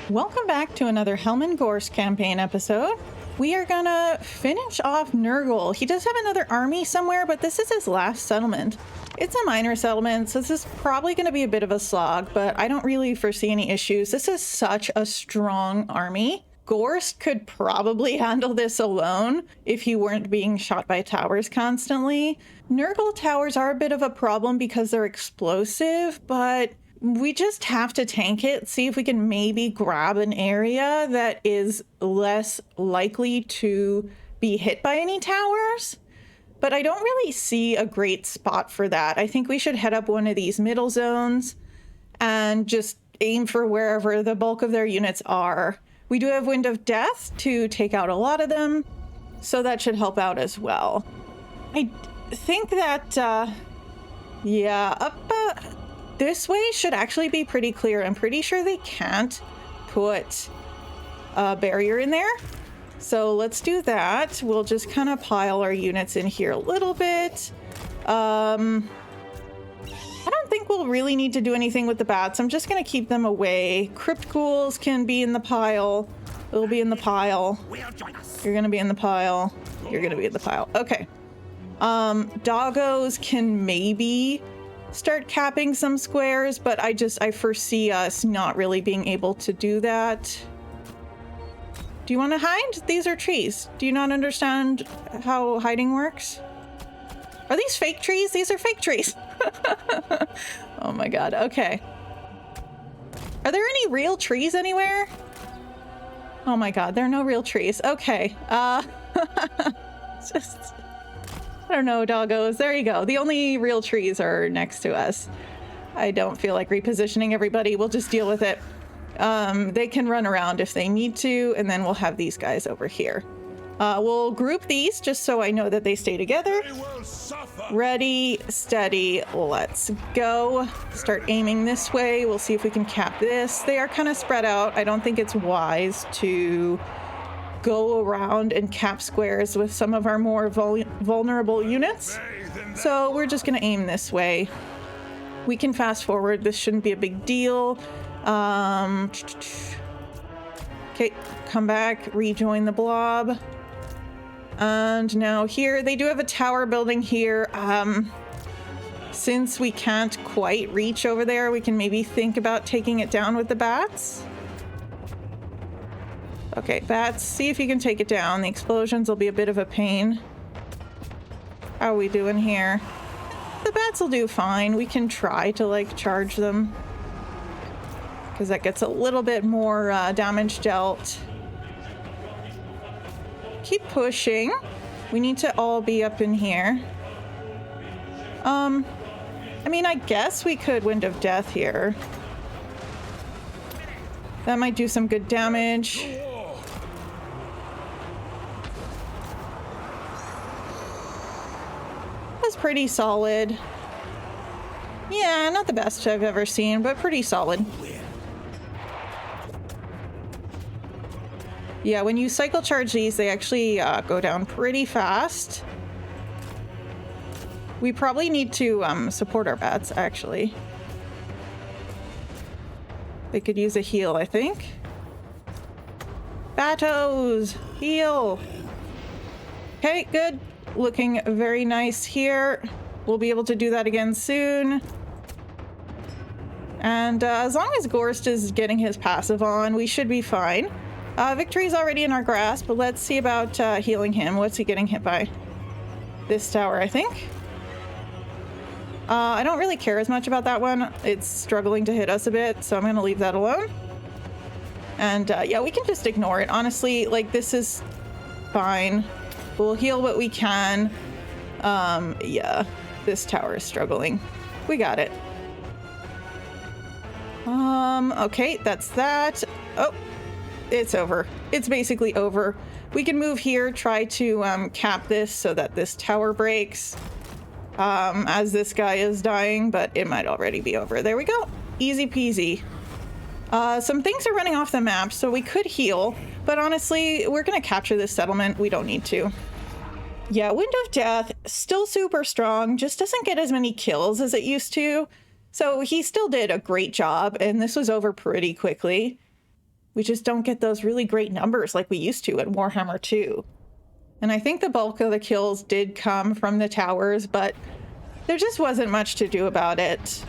Welcome back to another Helman Ghorst campaign episode. We are gonna finish off Nurgle. He does have another army somewhere, but this is his last settlement. It's a minor settlement, so this is probably gonna be a bit of a slog, but I don't really foresee any issues. This is such a strong army. Ghorst could probably handle this alone if he weren't being shot by towers constantly. Nurgle towers are a bit of a problem because they're explosive, but we just have to tank it, see if we can maybe grab an area that is less likely to be hit by any towers. But I don't really see a great spot for that. I think we should head up one of these middle zones and just aim for wherever the bulk of their units are. We do have Wind of Death to take out a lot of them, so that should help out as well. I think that, this way should actually be pretty clear. I'm pretty sure they can't put a barrier in there. So let's do that. We'll just kind of pile our units in here a little bit. I don't think we'll really need to do anything with the bats. I'm just going to keep them away. Crypt ghouls can be in the pile. They'll be in the pile. You're going to be in the pile. You're going to be in the pile. Okay. Doggos can maybe start capping some squares, but I foresee us not really being able to do that. Do you want to hide? These are trees. Do you not understand how hiding works? Are these fake trees? These are fake trees. Oh my god. Okay. Are there any real trees anywhere? Oh my god, there are no real trees. Okay. Just... I don't know, doggos. There you go. The only real trees are next to us. I don't feel like repositioning everybody. We'll just deal with it. They can run around if they need to, and then we'll have these guys over here. We'll group these just so I know that they stay together. Ready, steady, let's go. Start aiming this way. We'll see if we can cap this. They are kind of spread out. I don't think it's wise to go around and cap squares with some of our more vulnerable units. So we're just going to aim this way. We can fast forward. This shouldn't be a big deal. Okay, come back, rejoin the blob. And now here, they do have a tower building here. Since we can't quite reach over there, we can maybe think about taking it down with the bats. Okay, bats, see if you can take it down. The explosions will be a bit of a pain. How are we doing here? The bats will do fine. We can try to, like, charge them, because that gets a little bit more damage dealt. Keep pushing. We need to all be up in here. I mean, I guess we could Wind of Death here. That might do some good damage. That's pretty solid. Yeah, not the best I've ever seen, but pretty solid. Yeah, when you cycle charge these, they actually go down pretty fast. We probably need to support our bats, actually. They could use a heal, I think. Batos, heal. Okay, good. Looking very nice here. We'll be able to do that again soon. And as long as Ghorst is getting his passive on, we should be fine. Victory's already in our grasp, but let's see about healing him. What's he getting hit by? This tower, I think. I don't really care as much about that one. It's struggling to hit us a bit, so I'm going to leave that alone. And yeah, we can just ignore it. Honestly, like, this is fine. We'll heal what we can. Yeah, this tower is struggling. We got it. Okay, that's that. Oh, it's over. It's basically over. We can move here, try to cap this so that this tower breaks as this guy is dying, but it might already be over. There we go. Easy peasy. Some things are running off the map, so we could heal, but honestly, we're going to capture this settlement. We don't need to. Yeah, Wind of Death, still super strong, just doesn't get as many kills as it used to. So he still did a great job, and this was over pretty quickly. We just don't get those really great numbers like we used to in Warhammer 2. And I think the bulk of the kills did come from the towers, but there just wasn't much to do about it.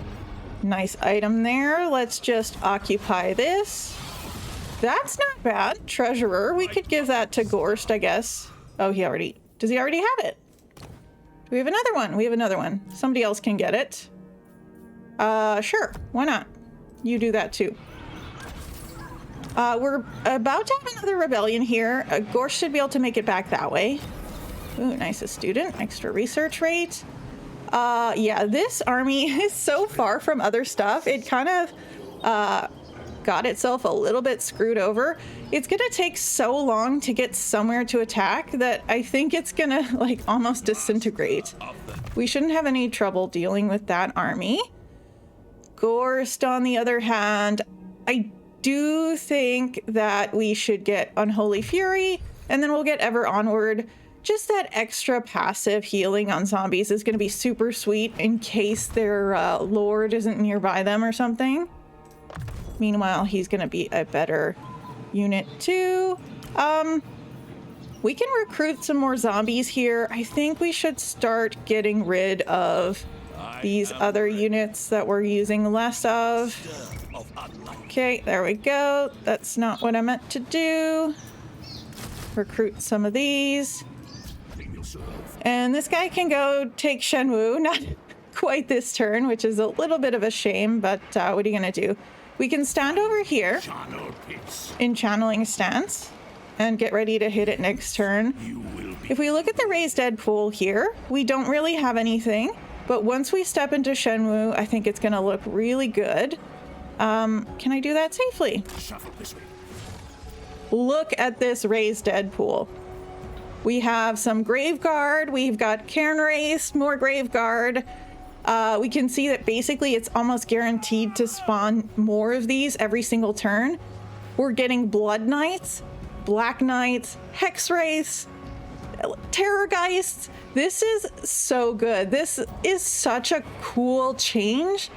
Nice item there. Let's just occupy this. That's not bad. Treasurer. We could give that to Ghorst, I guess. Oh, does he already have it? Do we have another one? We have another one. Somebody else can get it. Sure. Why not? You do that too. We're about to have another rebellion here. Ghorst should be able to make it back that way. Ooh, nice a student. Extra research rate. Yeah, this army is so far from other stuff. It kind of got itself a little bit screwed over. It's gonna take so long to get somewhere to attack that I think it's gonna like almost disintegrate. We shouldn't have any trouble dealing with that army. Ghorst, on the other hand, I do think that we should get Unholy Fury, and then we'll get Ever Onward. Just that extra passive healing on zombies is going to be super sweet in case their lord isn't nearby them or something. Meanwhile, he's going to be a better unit too. We can recruit some more zombies here. I think we should start getting rid of these other units that we're using less of. Okay, there we go. That's not what I meant to do. Recruit some of these. And this guy can go take Shenwu. Not quite this turn, which is a little bit of a shame, but what are you going to do? We can stand over here in channeling stance and get ready to hit it next turn. If we look at the raised dead pool here, we don't really have anything, but once we step into Shenwu, I think it's going to look really good. Can I do that safely? Look at this raised dead pool. We have some Graveguard, we've got Cairn Wraith, more Graveguard. We can see that basically it's almost guaranteed to spawn more of these every single turn. We're getting Blood Knights, Black Knights, Hex Wraiths, Terrorgeists. This is so good. This is such a cool change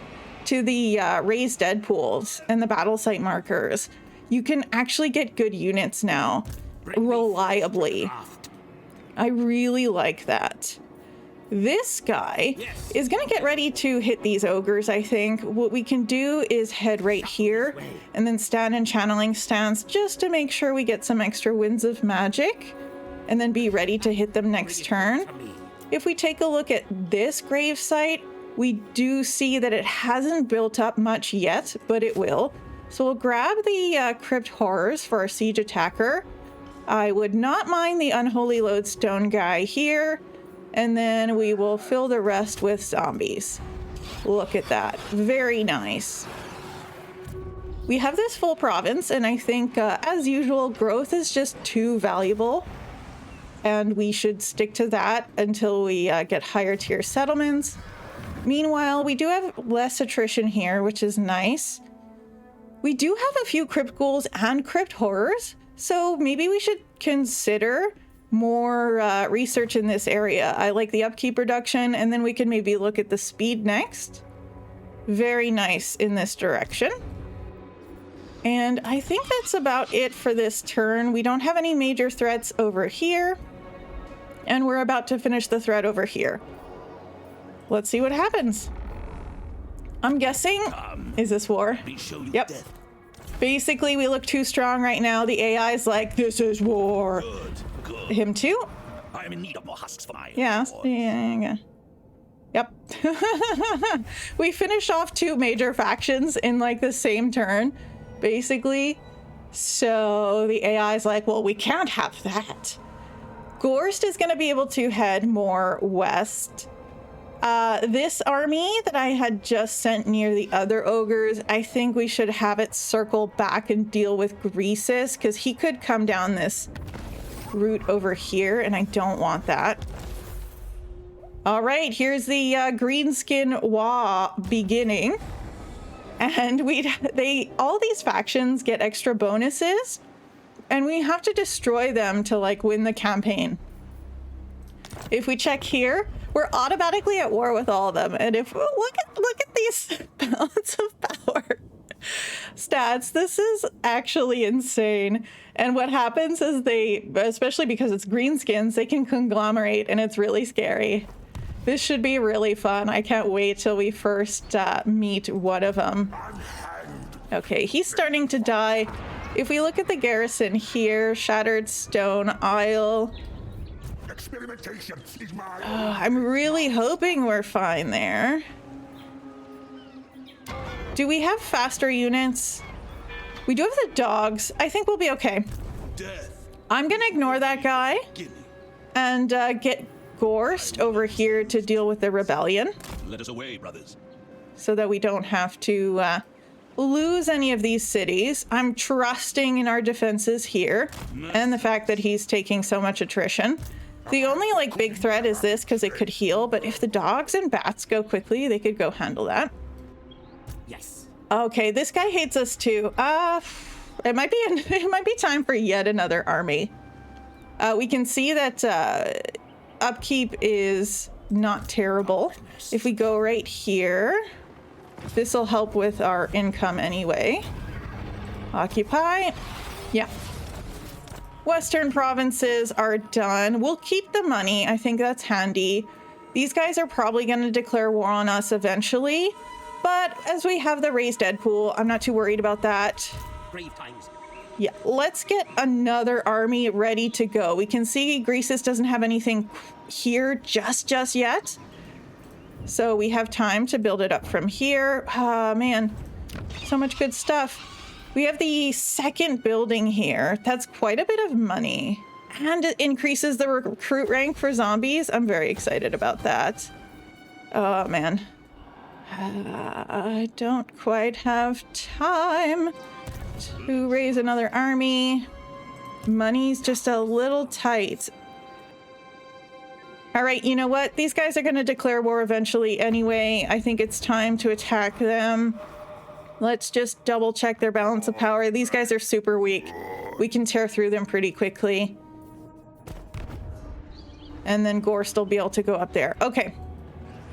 to the raised dead pools and the battle site markers. You can actually get good units now, reliably. I really like that. This guy is going to get ready to hit these ogres, I think. What we can do is head right here and then stand in channeling stance just to make sure we get some extra winds of magic and then be ready to hit them next turn. If we take a look at this grave site, we do see that it hasn't built up much yet, but it will. So we'll grab the Crypt Horrors for our siege attacker. I would not mind the Unholy Lodestone guy here, and then we will fill the rest with zombies. Look at that. Very nice. We have this full province, and I think, as usual, growth is just too valuable, and we should stick to that until we get higher tier settlements. Meanwhile, we do have less attrition here, which is nice. We do have a few Crypt Ghouls and Crypt Horrors, so maybe we should consider more research in this area. I like the upkeep reduction, and then we can maybe look at the speed next. Very nice in this direction. And I think that's about it for this turn. We don't have any major threats over here, and we're about to finish the threat over here. Let's see what happens. I'm guessing, is this war? Yep. Basically, we look too strong right now. The AI is like, this is war. Good. Him too? I'm in need of more husks for my yeah. Yep. We finish off two major factions in like the same turn, basically. So the AI is like, well, we can't have that. Ghorst is going to be able to head more west. This army that I had just sent near the other ogres, I think we should have it circle back and deal with Greasus, because he could come down this route over here, and I don't want that. All right, here's the Greenskin Wa beginning. And all these factions get extra bonuses, and we have to destroy them to like win the campaign. If we check here, we're automatically at war with all of them. And if look at these balance of power. Stats. This is actually insane. And what happens is they, especially because it's greenskins, they can conglomerate and it's really scary. This should be really fun. I can't wait till we first meet one of them. Okay, he's starting to die. If we look at the garrison here, Shattered Stone Isle. Experimentation is my I'm really hoping we're fine there. Do we have faster units? We do have the dogs. I think we'll be okay. death. I'm gonna ignore that guy Gimme. and get Ghorst over here to deal with the rebellion Let us away, brothers. so that we don't have to lose any of these cities. I'm trusting in our defenses here and the fact that he's taking so much attrition. The only like big threat is this because it could heal, but if the dogs and bats go quickly, they could go handle that. Yes. Okay, this guy hates us too. It might be time for yet another army. We can see that upkeep is not terrible. If we go right here, this will help with our income anyway. Occupy. Yeah. Western provinces are done. We'll keep the money. I think that's handy. These guys are probably going to declare war on us eventually. But as we have the raised dead pool, I'm not too worried about that. Brave times. Yeah, let's get another army ready to go. We can see Greasus doesn't have anything here just yet. So we have time to build it up from here. Ah, man, so much good stuff. We have the second building here. That's quite a bit of money. And it increases the recruit rank for zombies. I'm very excited about that. Oh, man. I don't quite have time to raise another army. Money's just a little tight. All right, you know what? These guys are going to declare war eventually anyway. I think it's time to attack them. Let's just double check their balance of power. These guys are super weak. We can tear through them pretty quickly. And then Ghorst will be able to go up there. Okay,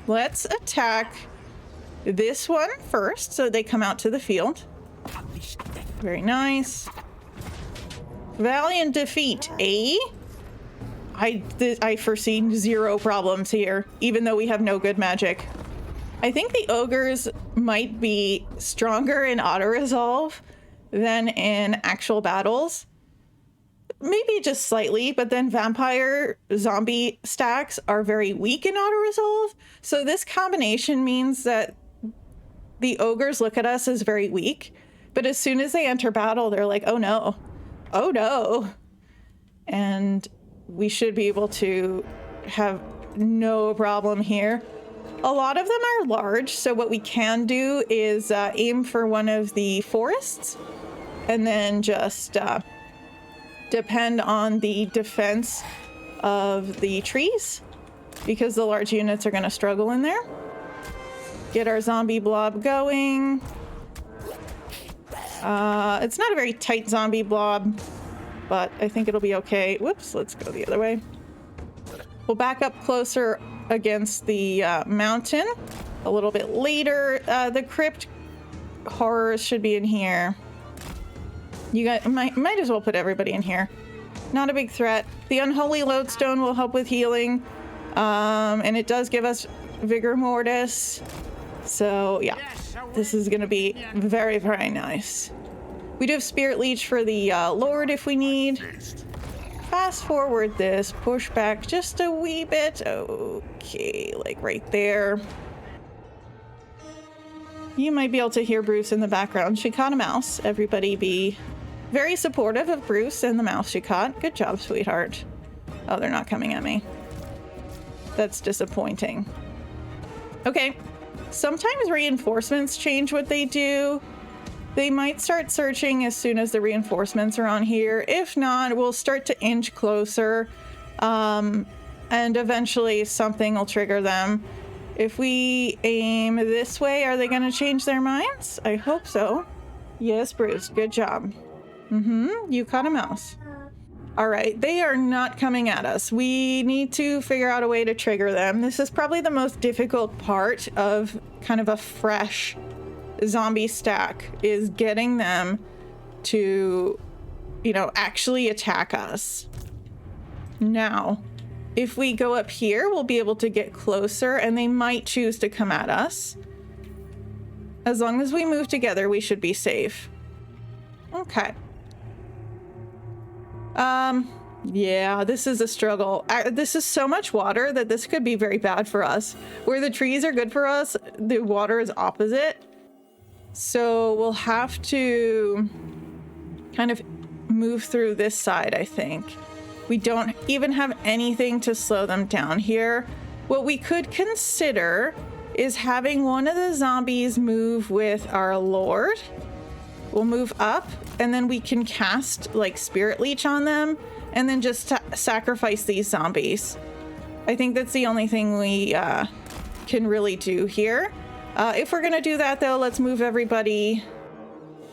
let's attack this one first so they come out to the field. Very nice. Valiant defeat, eh? I foresee zero problems here, even though we have no good magic. I think the ogres might be stronger in auto-resolve than in actual battles. Maybe just slightly, but then vampire zombie stacks are very weak in auto-resolve. So this combination means that the ogres look at us as very weak, but as soon as they enter battle, they're like, oh no, oh no. And we should be able to have no problem here. A lot of them are large, so what we can do is aim for one of the forests and then just depend on the defense of the trees because the large units are going to struggle in there. Get our zombie blob going. It's not a very tight zombie blob, but I think it'll be okay. Whoops, let's go the other way. We'll back up closer against the mountain a little bit later. The crypt horrors should be in here. You guys might as well put everybody in here. Not a big threat. The unholy lodestone will help with healing, and it does give us vigor mortis. So yeah, this is gonna be very, very nice. We do have spirit leech for the lord if we need. Fast forward this, push back just a wee bit. Okay, like right there. You might be able to hear Bruce in the background. She caught a mouse. Everybody be very supportive of Bruce and the mouse she caught. Good job, sweetheart. Oh, they're not coming at me. That's disappointing. Okay, sometimes reinforcements change what they do. They might start searching as soon as the reinforcements are on here. If not, we'll start to inch closer, and eventually something will trigger them. If we aim this way, are they going to change their minds? I hope so. Yes, Bruce, good job. You caught a mouse. All right, they are not coming at us. We need to figure out a way to trigger them. This is probably the most difficult part of kind of a fresh zombie stack is getting them to, you know, actually attack us. Now, if we go up here, we'll be able to get closer and they might choose to come at us. As long as we move together, we should be safe. Okay. Yeah, this is a struggle. This is so much water that this could be very bad for us. Where the trees are good for us, the water is opposite. So we'll have to kind of move through this side, I think. We don't even have anything to slow them down here. What we could consider is having one of the zombies move with our lord. We'll move up and then we can cast like Spirit Leech on them and then just sacrifice these zombies. I think that's the only thing we can really do here. If we're gonna do that though, let's move everybody.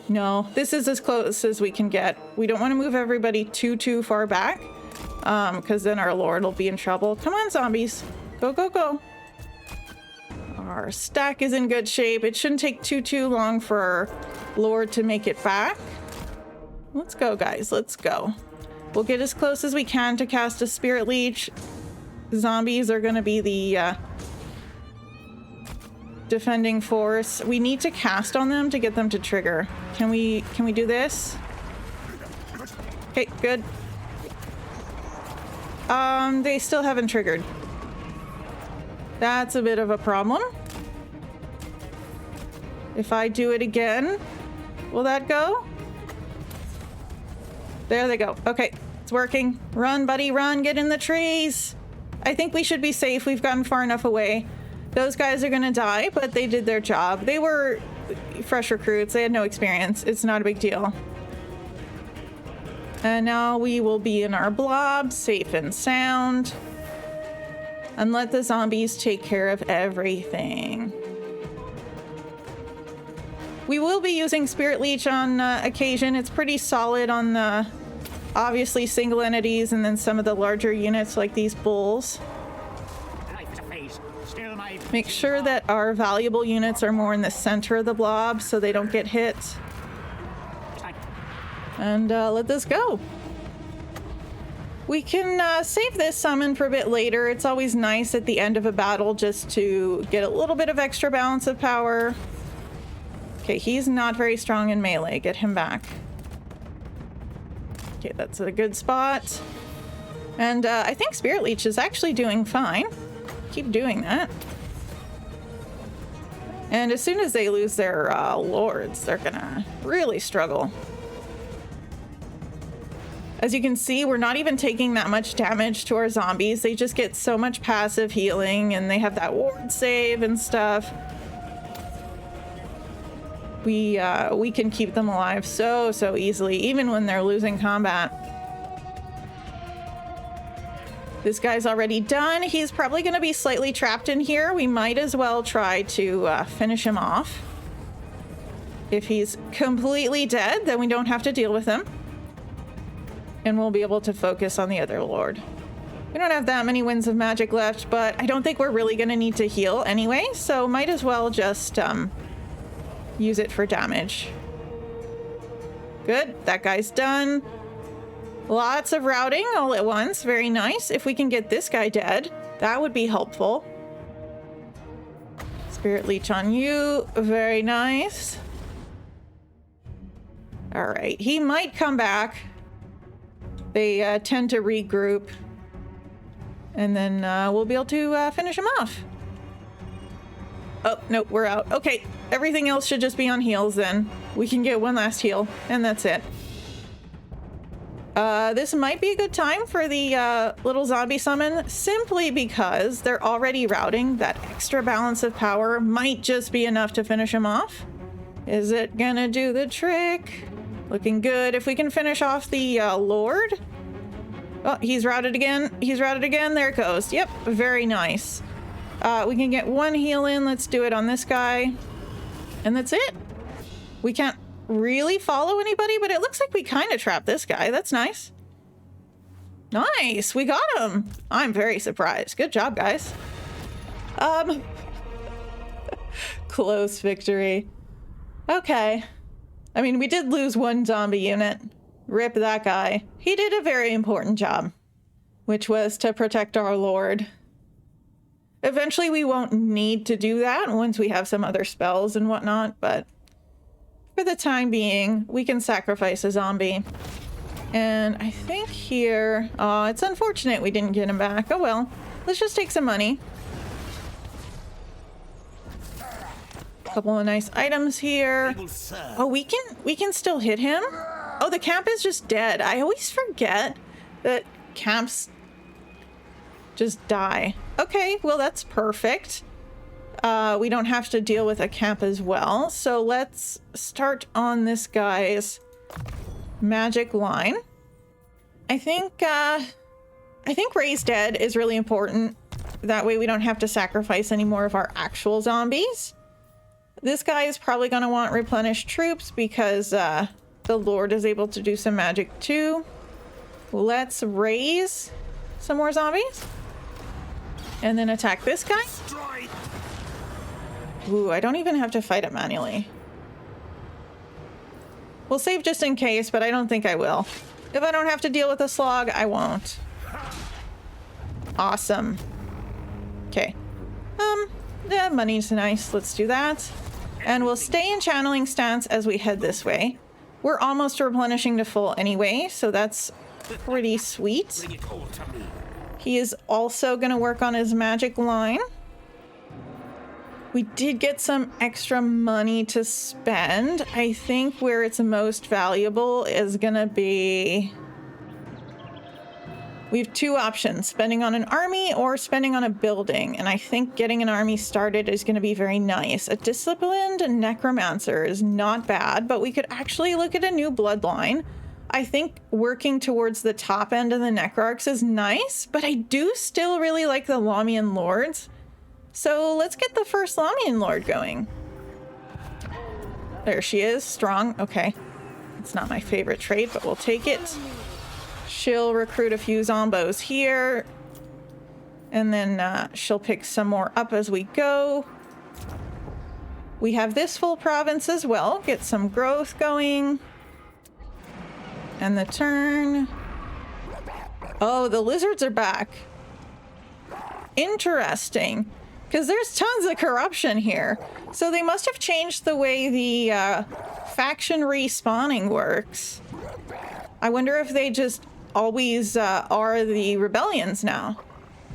No, this is as close as we can get. We don't want to move everybody too far back because then our lord will be in trouble. Come on, zombies. Go, go, go. Our stack is in good shape. It shouldn't take too long for our lord to make it back. Let's go, guys. Let's go. We'll get as close as we can to cast a Spirit Leech. Zombies are going to be the defending force. We need to cast on them to get them to trigger. Can we do this? Okay, good. They still haven't triggered. That's a bit of a problem. If I do it again, will that go? There they go. Okay, it's working. Run, buddy, run. Get in the trees. I think we should be safe. We've gotten far enough away. Those guys are gonna die, but they did their job. They were fresh recruits. They had no experience. It's not a big deal. And now we will be in our blob, safe and sound. And let the zombies take care of everything. We will be using Spirit Leech on occasion. It's pretty solid on the obviously single entities and then some of the larger units like these bulls. Make sure that our valuable units are more in the center of the blob so they don't get hit. And let this go. We can save this summon for a bit later. It's always nice at the end of a battle just to get a little bit of extra balance of power. Okay, he's not very strong in melee. Get him back. Okay, that's a good spot. And I think Spirit Leech is actually doing fine. Keep doing that. And as soon as they lose their lords, they're gonna really struggle. As you can see, we're not even taking that much damage to our zombies. They just get so much passive healing and they have that ward save and stuff. We can keep them alive so easily, even when they're losing combat. This guy's already done. He's probably going to be slightly trapped in here. We might as well try to finish him off. If he's completely dead, then we don't have to deal with him. And we'll be able to focus on the other lord. We don't have that many winds of magic left, but I don't think we're really going to need to heal anyway, so might as well just use it for damage. Good, that guy's done. Lots of routing all at once, very nice. If we can get this guy dead, that would be helpful. Spirit Leech on you, very nice. All right, he might come back. They tend to regroup, and then we'll be able to finish him off. Oh, no, we're out. Okay, everything else should just be on heals then. We can get one last heal, and that's it. This might be a good time for the little zombie summon, simply because they're already routing. That extra balance of power might just be enough to finish him off. Is it gonna do the trick? Looking good. If we can finish off the lord. Oh, he's routed again. He's routed again. There it goes. Yep, very nice. We can get one heal in. Let's do it on this guy. And that's it. We can't really follow anybody, but it looks like we kind of trapped this guy. That's nice. Nice. We got him. I'm very surprised. Good job, guys. Close victory. Okay. I mean, we did lose one zombie unit. Rip that guy. He did a very important job, which was to protect our lord. Eventually, we won't need to do that once we have some other spells and whatnot, but for the time being, we can sacrifice a zombie. And I think here... Oh, it's unfortunate we didn't get him back. Oh well. Let's just take some money. Couple of nice items here. Oh, we can still hit him? Oh, the camp is just dead. I always forget that camps just die. Okay, well that's perfect. We don't have to deal with a camp as well. So let's start on this guy's magic line. I think Raise Dead is really important. That way we don't have to sacrifice any more of our actual zombies. This guy is probably going to want replenished troops because the Lord is able to do some magic too. Let's raise some more zombies. And then attack this guy. Ooh, I don't even have to fight it manually. We'll save just in case, but I don't think I will. If I don't have to deal with a slog, I won't. Awesome. Okay. The money's nice. Let's do that. And we'll stay in channeling stance as we head this way. We're almost replenishing to full anyway, so that's pretty sweet. He is also going to work on his magic line. We did get some extra money to spend. I think where it's most valuable is going to be... We have two options, spending on an army or spending on a building. And I think getting an army started is going to be very nice. A disciplined necromancer is not bad, but we could actually look at a new bloodline. I think working towards the top end of the necrarchs is nice, but I do still really like the Lamian lords. So let's get the first Lamian lord going. There she is, strong. Okay. It's not my favorite trait, but we'll take it. She'll recruit a few zombos here. And then she'll pick some more up as we go. We have this full province as well. Get some growth going. And the turn. Oh, the lizards are back. Interesting. Because there's tons of corruption here. So they must have changed the way the faction respawning works. I wonder if they just always are the rebellions now.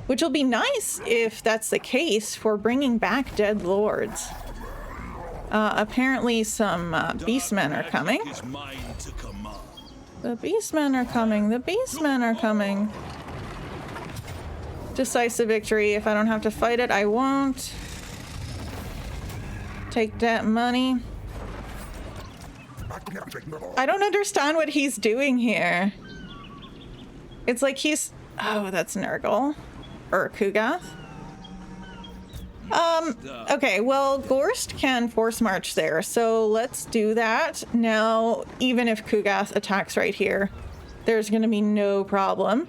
Which will be nice if that's the case for bringing back dead lords. Apparently some beastmen are coming. The beastmen are coming. The beastmen are coming. Decisive victory. If I don't have to fight it, I won't. Take that money. I don't understand what he's doing here. It's like he's... Oh, that's Nurgle. Or Kugath. Okay, well, Ghorst can force march there, so let's do that. Now, even if Kugath attacks right here, there's gonna be no problem.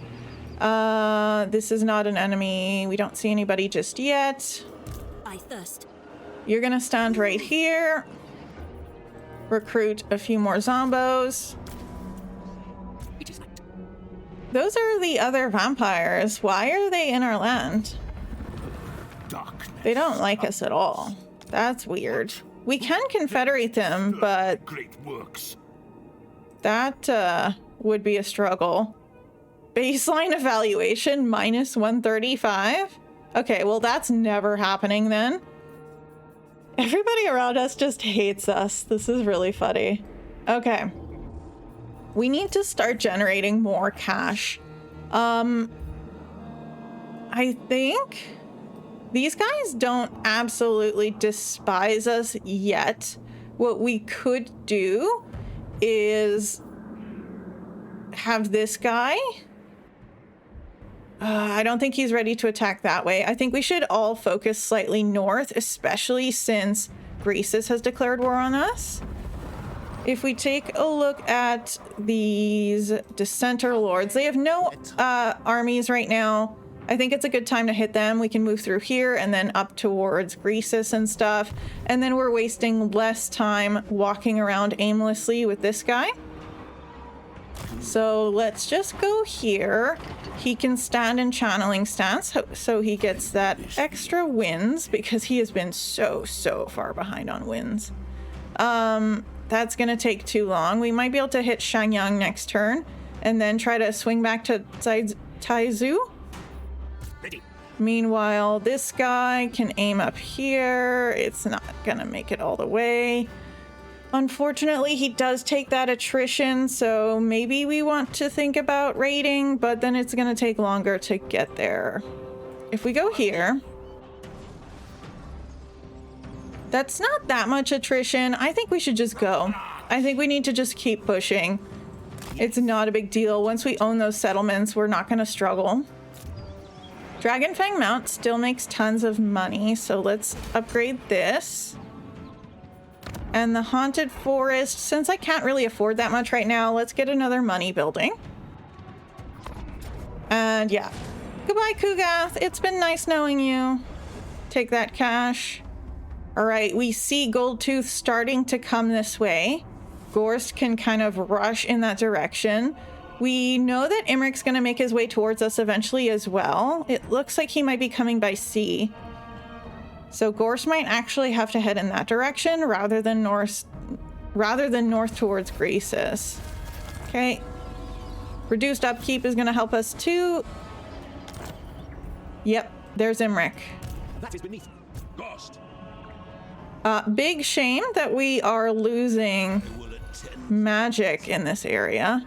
This is not an enemy. We don't see anybody just yet. I thirst. You're gonna stand right here. Recruit a few more zombos. Those are the other vampires. Why are they in our land? They don't like us at all. That's weird. We can confederate them, but that would be a struggle. Baseline evaluation minus 135? Okay, well that's never happening then. Everybody around us just hates us. This is really funny. Okay. We need to start generating more cash. I think these guys don't absolutely despise us yet. What we could do is have this guy. I don't think he's ready to attack that way. I think we should all focus slightly north, especially since Greasus has declared war on us. If we take a look at these Dissenter Lords, they have no armies right now. I think it's a good time to hit them. We can move through here and then up towards Greasus and stuff. And then we're wasting less time walking around aimlessly with this guy. So let's just go here. He can stand in channeling stance, so he gets that extra wins because he has been so far behind on wins. That's gonna take too long. We might be able to hit Shanyang next turn and then try to swing back to Taizu. Ready. Meanwhile, this guy can aim up here. It's not gonna make it all the way. Unfortunately, he does take that attrition, so maybe we want to think about raiding, but then it's gonna take longer to get there. If we go here, that's not that much attrition. I think we should just go. I think we need to just keep pushing. It's not a big deal. Once we own those settlements, we're not gonna struggle. Dragonfang Mount still makes tons of money, so let's upgrade this. And the Haunted Forest, since I can't really afford that much right now, let's get another money building. And yeah. Goodbye, Kugath. It's been nice knowing you. Take that cash. All right, we see Goldtooth starting to come this way. Ghorst can kind of rush in that direction. We know that Imric's going to make his way towards us eventually as well. It looks like he might be coming by sea. So Ghorst might actually have to head in that direction rather than north towards Greasus. Okay. Reduced upkeep is going to help us too. Yep, there's Imric. That is beneath. Ghost. Big shame that we are losing magic in this area.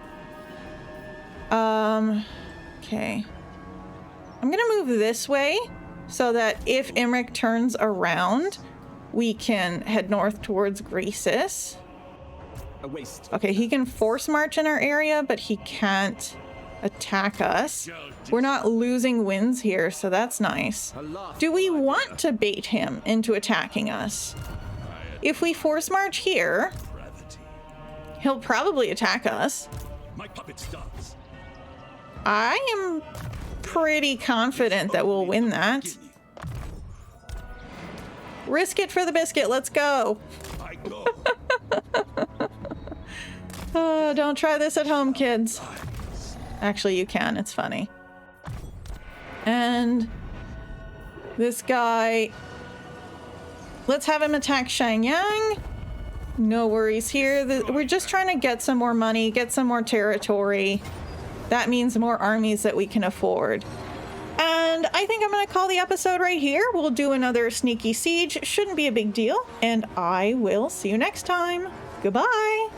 Okay. I'm gonna move this way so that if Imric turns around, we can head north towards Greasus. A waste. Okay, he can force march in our area, but he can't attack us. We're not losing wins here, so that's nice. Do we want to bait him into attacking us? If we force march here, he'll probably attack us. My puppet starts. I am pretty confident that we'll win that. Risk it for the biscuit. Let's go. I go. Don't try this at home, kids. Actually, you can. It's funny. And this guy, let's have him attack Shanyang. No worries here. We're just trying to get some more money, get some more territory. That means more armies that we can afford. And I think I'm going to call the episode right here. We'll do another sneaky siege. Shouldn't be a big deal. And I will see you next time. Goodbye.